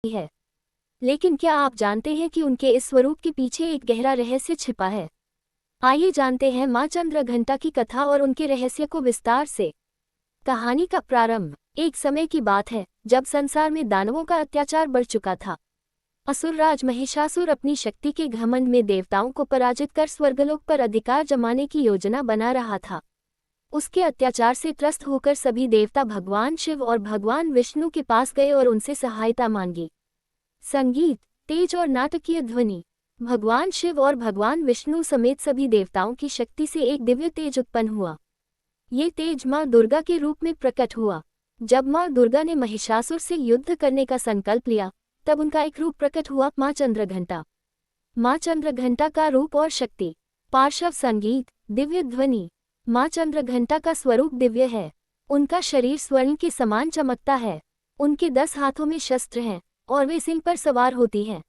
है। लेकिन क्या आप जानते हैं कि उनके इस स्वरूप के पीछे एक गहरा रहस्य छिपा है? आइए जानते हैं माँ चंद्रघंटा की कथा और उनके रहस्य को विस्तार से। कहानी का प्रारंभ एक समय की बात है जब संसार में दानवों का अत्याचार बढ़ चुका था। असुरराज महिषासुर अपनी शक्ति के घमंड में देवताओं को पराजित कर स्वर्गलोक पर अधिकार जमाने की योजना बना रहा था। उसके अत्याचार से त्रस्त होकर सभी देवता भगवान शिव और भगवान विष्णु के पास गए और उनसे सहायता मांगी। संगीत, तेज और नाटकीय ध्वनि। भगवान शिव और भगवान विष्णु समेत सभी देवताओं की शक्ति से एक दिव्य तेज उत्पन्न हुआ। ये तेज माँ दुर्गा के रूप में प्रकट हुआ। जब माँ दुर्गा ने महिषासुर से युद्ध करने का संकल्प लिया तब उनका एक रूप प्रकट हुआ, माँ चंद्रघंटा। माँ चंद्रघंटा का रूप और शक्ति। पार्श्व संगीत, दिव्य ध्वनि। माँ चंद्रघंटा का स्वरूप दिव्य है। उनका शरीर स्वर्ण के समान चमकता है। उनके 10 हाथों में शस्त्र हैं और वे सिंह पर सवार होती हैं।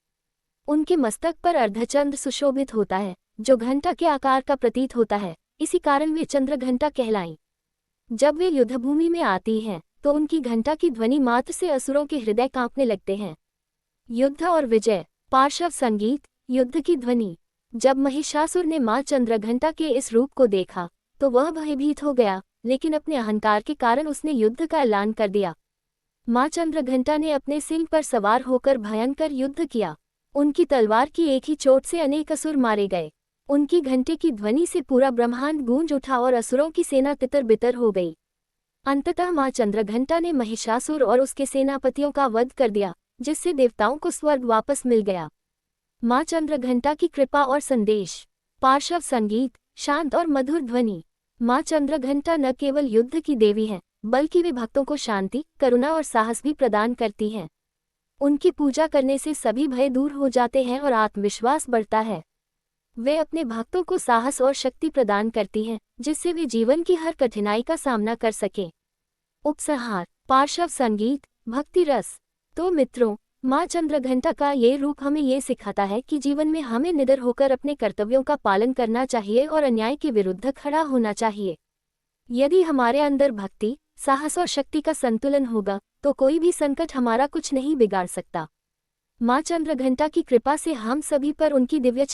उनके मस्तक पर अर्धचंद्र सुशोभित होता है जो घंटा के आकार का प्रतीत होता है, इसी कारण वे चंद्रघंटा कहलाईं। जब वे युद्धभूमि में आती हैं तो उनकी घंटा की ध्वनि मात्र से असुरों के हृदय कांपने लगते हैं। युद्ध और विजय। पार्श्व संगीत, युद्ध की ध्वनि। जब महिषासुर ने माँ चंद्रघंटा के इस रूप को देखा तो वह भयभीत हो गया, लेकिन अपने अहंकार के कारण उसने युद्ध का ऐलान कर दिया। माँ चंद्रघंटा ने अपने सिंह पर सवार होकर भयंकर युद्ध किया। उनकी तलवार की एक ही चोट से अनेक असुर मारे गए। उनकी घंटे की ध्वनि से पूरा ब्रह्मांड गूंज उठा और असुरों की सेना तितर-बितर हो गई। अंततः माँ चंद्रघंटा ने महिषासुर और उसके सेनापतियों का वध कर दिया, जिससे देवताओं को स्वर्ग वापस मिल गया। माँ चंद्रघंटा की कृपा और संदेश। पार्श्व संगीत, शांत और मधुर ध्वनि। माँ चंद्रघंटा न केवल युद्ध की देवी हैं, बल्कि वे भक्तों को शांति, करुणा और साहस भी प्रदान करती हैं। उनकी पूजा करने से सभी भय दूर हो जाते हैं और आत्मविश्वास बढ़ता है। वे अपने भक्तों को साहस और शक्ति प्रदान करती हैं, जिससे वे जीवन की हर कठिनाई का सामना कर सकें। उपसंहार। पार्श्व संगीत, भक्ति रस। तो मित्रों, माँ चंद्रघंटा का ये रूप हमें ये सिखाता है कि जीवन में हमें निडर होकर अपने कर्तव्यों का पालन करना चाहिए और अन्याय के विरुद्ध खड़ा होना चाहिए। यदि हमारे अंदर भक्ति, साहस और शक्ति का संतुलन होगा तो कोई भी संकट हमारा कुछ नहीं बिगाड़ सकता। माँ चंद्रघंटा की कृपा से हम सभी पर उनकी दिव्य